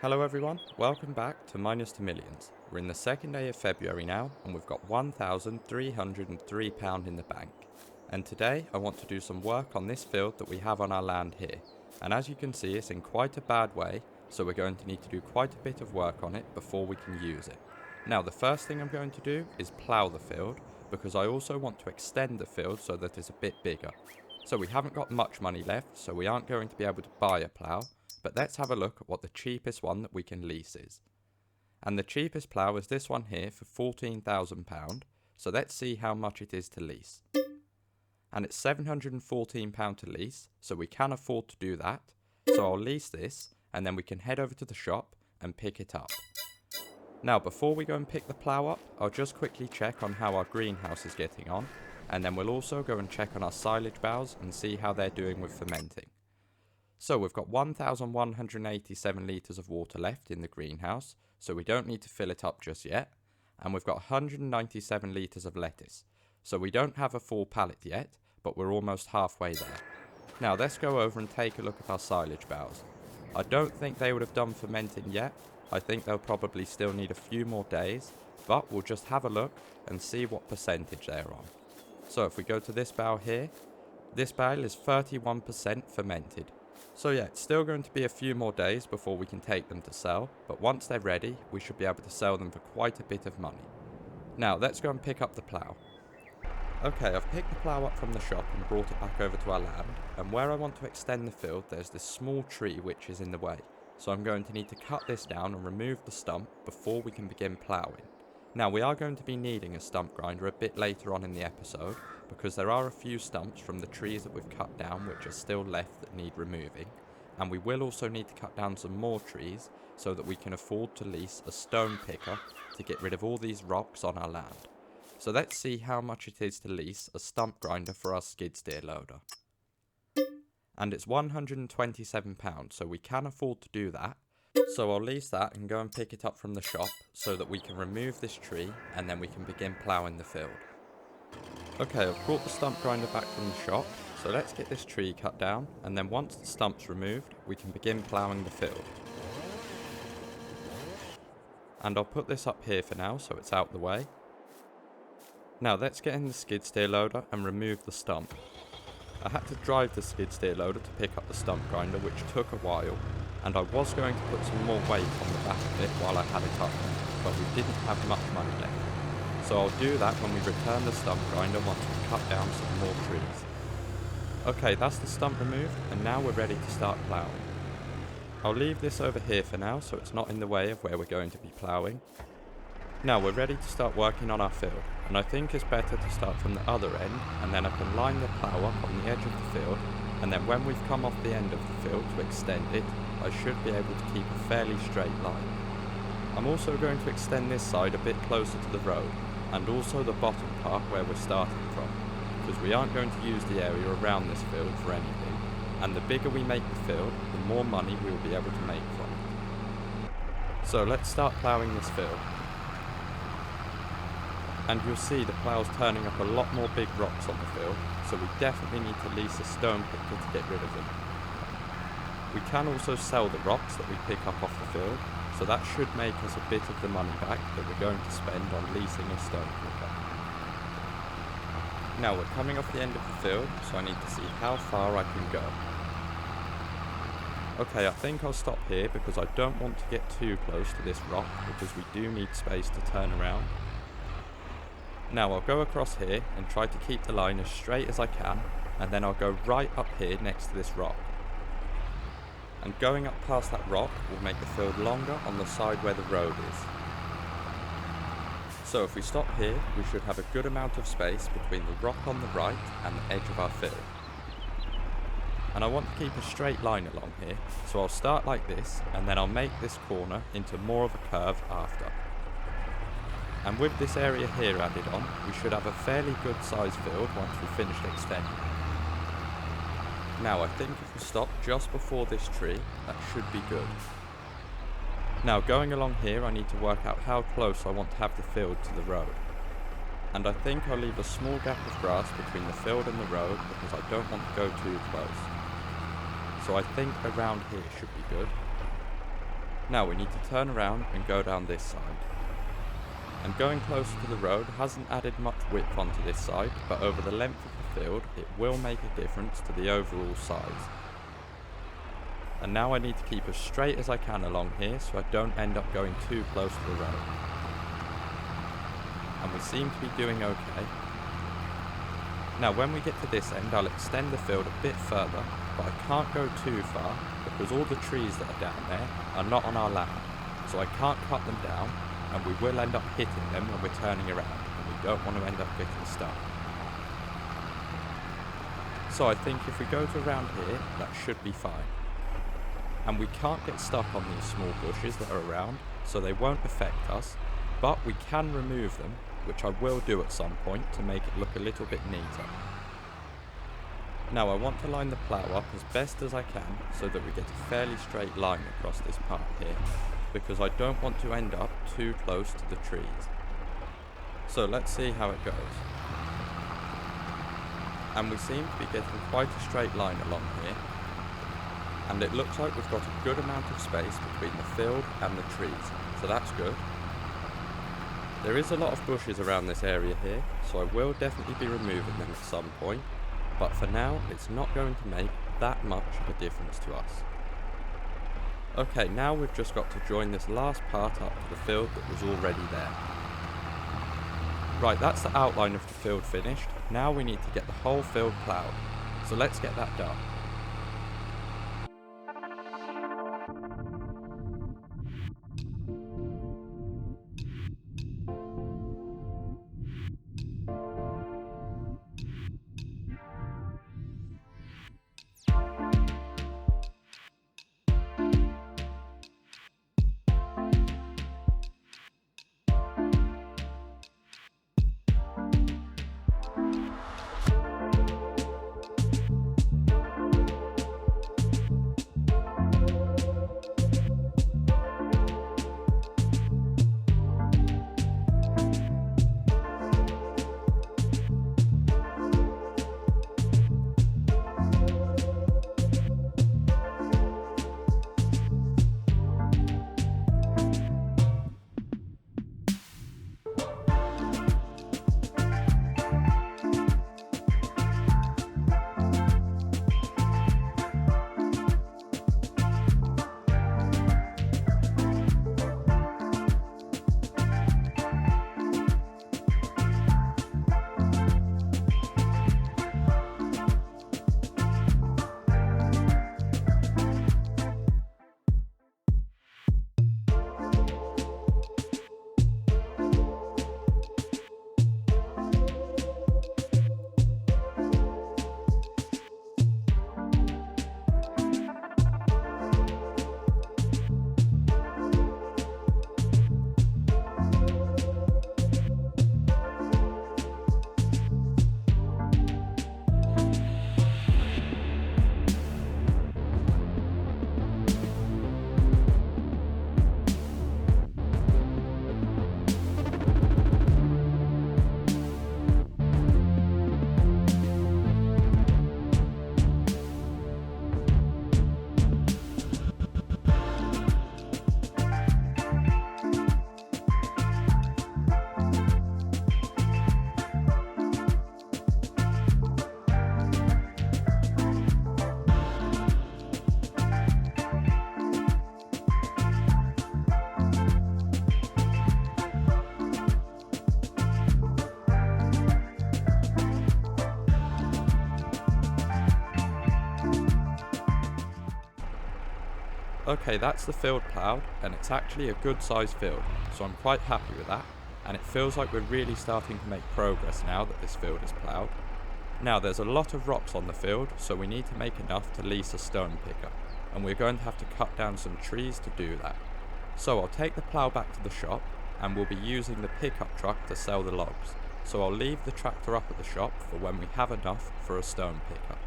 Hello everyone, welcome back to Miners to Millions. We're in the second day of February now and we've got £1,303 in the bank. And today I want to do some work on this field that we have on our land here. And as you can see, it's in quite a bad way, so we're going to need to do quite a bit of work on it before we can use it. Now the first thing I'm going to do is plough the field, because I also want to extend the field so that it's a bit bigger. So we haven't got much money left, so we aren't going to be able to buy a plough. But let's have a look at what the cheapest one that we can lease is. And the cheapest plough is this one here for £14,000, so let's see how much it is to lease. And it's £714 to lease, so we can afford to do that. So I'll lease this, and then we can head over to the shop and pick it up. Now before we go and pick the plough up, I'll just quickly check on how our greenhouse is getting on, and then we'll also go and check on our silage bales and see how they're doing with fermenting. So we've got 1,187 litres of water left in the greenhouse, so we don't need to fill it up just yet. And we've got 197 litres of lettuce, so we don't have a full pallet yet, but we're almost halfway there. Now let's go over and take a look at our silage bales. I don't think they would have done fermenting yet. I think they'll probably still need a few more days, but we'll just have a look and see what percentage they're on. So if we go to this bale here, this bale is 31% fermented. So yeah, it's still going to be a few more days before we can take them to sell, but once they're ready, we should be able to sell them for quite a bit of money. Now, let's go and pick up the plough. Okay, I've picked the plough up from the shop and brought it back over to our land, and where I want to extend the field, there's this small tree which is in the way. So I'm going to need to cut this down and remove the stump before we can begin ploughing. Now, we are going to be needing a stump grinder a bit later on in the episode, because there are a few stumps from the trees that we've cut down which are still left that need removing, and we will also need to cut down some more trees so that we can afford to lease a stone picker to get rid of all these rocks on our land. So let's see how much it is to lease a stump grinder for our skid steer loader. And it's £127, so we can afford to do that. So I'll lease that and go and pick it up from the shop so that we can remove this tree and then we can begin ploughing the field. Okay, I've brought the stump grinder back from the shop, so let's get this tree cut down, and then once the stump's removed, we can begin ploughing the field. And I'll put this up here for now so it's out the way. Now let's get in the skid steer loader and remove the stump. I had to drive the skid steer loader to pick up the stump grinder, which took a while, and I was going to put some more weight on the back of it while I had it up, but we didn't have much money left. So I'll do that when we return the stump grinder once we've cut down some more trees. Okay, that's the stump removed, and now we're ready to start ploughing. I'll leave this over here for now so it's not in the way of where we're going to be ploughing. Now we're ready to start working on our field, and I think it's better to start from the other end, and then I can line the plough up on the edge of the field, and then when we've come off the end of the field to extend it, I should be able to keep a fairly straight line. I'm also going to extend this side a bit closer to the road, and also the bottom part where we're starting from, because we aren't going to use the area around this field for anything, and the bigger we make the field, the more money we will be able to make from it. So let's start ploughing this field. And you'll see the plough's turning up a lot more big rocks on the field, so we definitely need to lease a stone picker to get rid of them. We can also sell the rocks that we pick up off the field, so that should make us a bit of the money back that we're going to spend on leasing a stone picker. Now we're coming off the end of the field, so I need to see how far I can go. Okay, I think I'll stop here because I don't want to get too close to this rock because we do need space to turn around. Now I'll go across here and try to keep the line as straight as I can, and then I'll go right up here next to this rock. And going up past that rock will make the field longer on the side where the road is. So if we stop here, we should have a good amount of space between the rock on the right and the edge of our field. And I want to keep a straight line along here, so I'll start like this, and then I'll make this corner into more of a curve after. And with this area here added on, we should have a fairly good sized field once we've finished extending. Now I think if we stop just before this tree, that should be good. Now going along here, I need to work out how close I want to have the field to the road. And I think I'll leave a small gap of grass between the field and the road because I don't want to go too close. So I think around here should be good. Now we need to turn around and go down this side. And going closer to the road hasn't added much width onto this side, but over the length of the field it will make a difference to the overall size. And now I need to keep as straight as I can along here so I don't end up going too close to the road. And we seem to be doing okay. Now when we get to this end I'll extend the field a bit further, but I can't go too far because all the trees that are down there are not on our land, so I can't cut them down and we will end up hitting them when we're turning around, and we don't want to end up getting stuck. So I think if we go to around here, that should be fine. And we can't get stuck on these small bushes that are around, so they won't affect us, but we can remove them, which I will do at some point to make it look a little bit neater. Now I want to line the plough up as best as I can so that we get a fairly straight line across this part here, because I don't want to end up too close to the trees. So let's see how it goes. And we seem to be getting quite a straight line along here, and it looks like we've got a good amount of space between the field and the trees, so that's good. There is a lot of bushes around this area here, so I will definitely be removing them at some point, but for now it's not going to make that much of a difference to us. Okay, now we've just got to join this last part up to the field that was already there. Right, that's the outline of the field finished. Now we need to get the whole field ploughed, so let's get that done. Okay, that's the field ploughed, and it's actually a good sized field, so I'm quite happy with that, and it feels like we're really starting to make progress now that this field is ploughed. Now there's a lot of rocks on the field, so we need to make enough to lease a stone picker, and we're going to have to cut down some trees to do that. So I'll take the plough back to the shop, and we'll be using the pickup truck to sell the logs, so I'll leave the tractor up at the shop for when we have enough for a stone picker.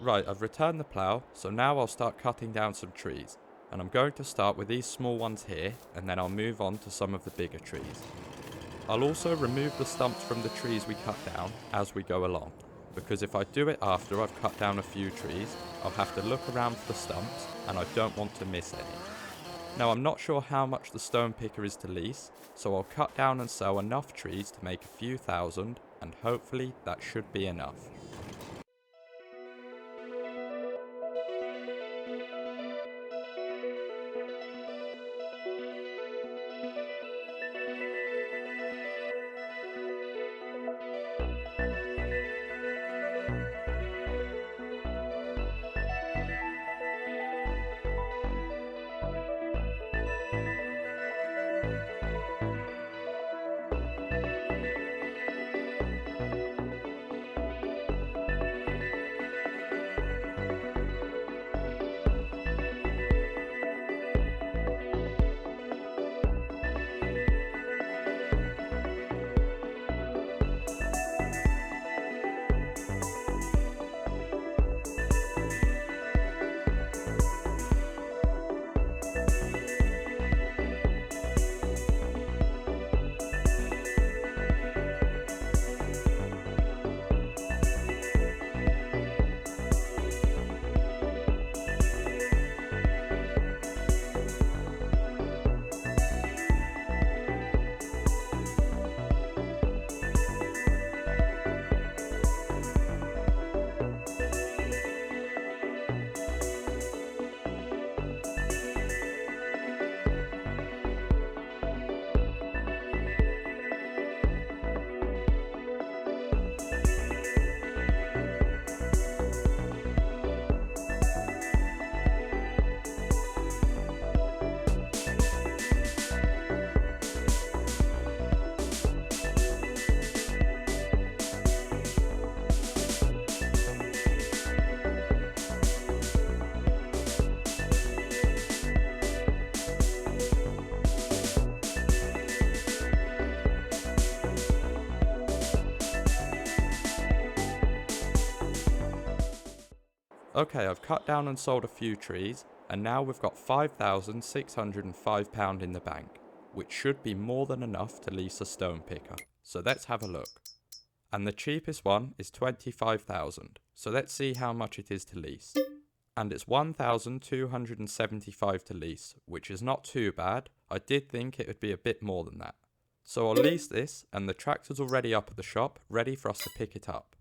Right, I've returned the plough, so now I'll start cutting down some trees, and I'm going to start with these small ones here, and then I'll move on to some of the bigger trees. I'll also remove the stumps from the trees we cut down as we go along, because if I do it after I've cut down a few trees, I'll have to look around for the stumps, and I don't want to miss any. Now I'm not sure how much the stone picker is to lease, so I'll cut down and sell enough trees to make a few thousand, and hopefully that should be enough. Okay, I've cut down and sold a few trees, and now we've got £5,605 in the bank, which should be more than enough to lease a stone picker. So let's have a look. And the cheapest one is 25,000, so let's see how much it is to lease. And it's 1,275 to lease, which is not too bad. I did think it would be a bit more than that. So I'll lease this, and the tractor's already up at the shop, ready for us to pick it up.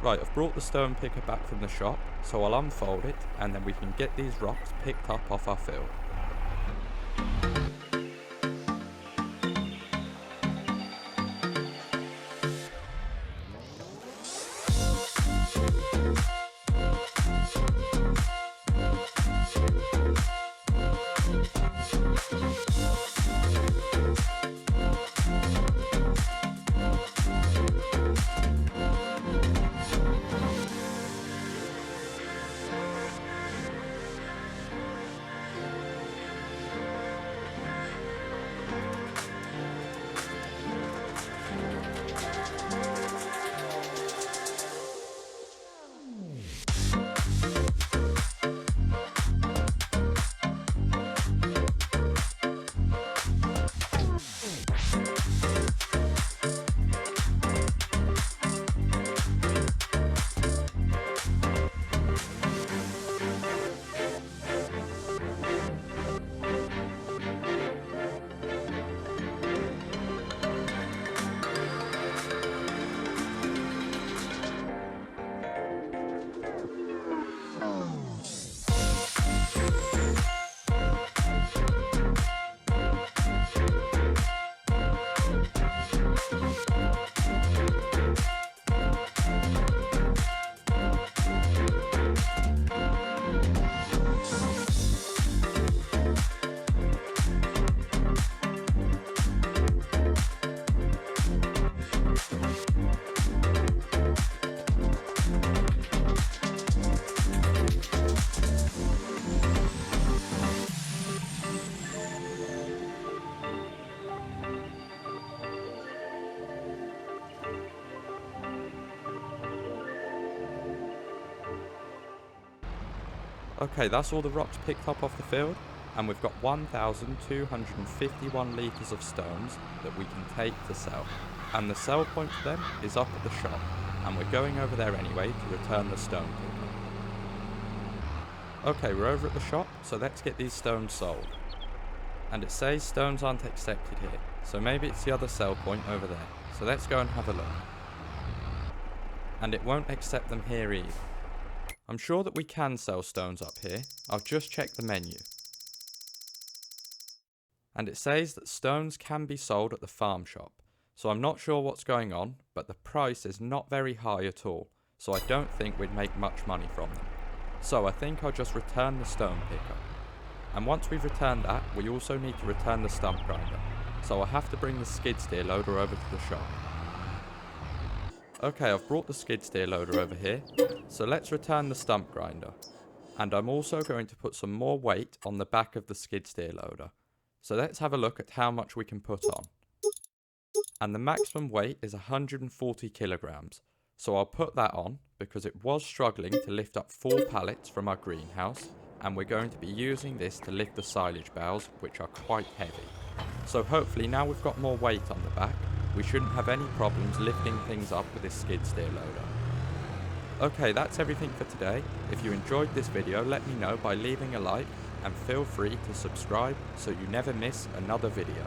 Right, I've brought the stone picker back from the shop, so I'll unfold it, and then we can get these rocks picked up off our field. Okay, that's all the rocks picked up off the field, and we've got 1,251 litres of stones that we can take to sell. And the sell point for them is up at the shop, and we're going over there anyway to return the stone picker. Okay, we're over at the shop, so let's get these stones sold. And it says stones aren't accepted here, so maybe it's the other sell point over there. So let's go and have a look. And it won't accept them here either. I'm sure that we can sell stones up here. I've just checked the menu. And it says that stones can be sold at the farm shop. So I'm not sure what's going on, but the price is not very high at all. So I don't think we'd make much money from them. So I think I'll just return the stone picker. And once we've returned that, we also need to return the stump grinder. So I'll have to bring the skid steer loader over to the shop. Okay, I've brought the skid steer loader over here. So let's return the stump grinder. And I'm also going to put some more weight on the back of the skid steer loader. So let's have a look at how much we can put on. And the maximum weight is 140 kilograms. So I'll put that on because it was struggling to lift up 4 pallets from our greenhouse, and we're going to be using this to lift the silage bales, which are quite heavy. So hopefully now we've got more weight on the back, we shouldn't have any problems lifting things up with this skid steer loader. Okay, that's everything for today. If you enjoyed this video, let me know by leaving a like, and feel free to subscribe so you never miss another video.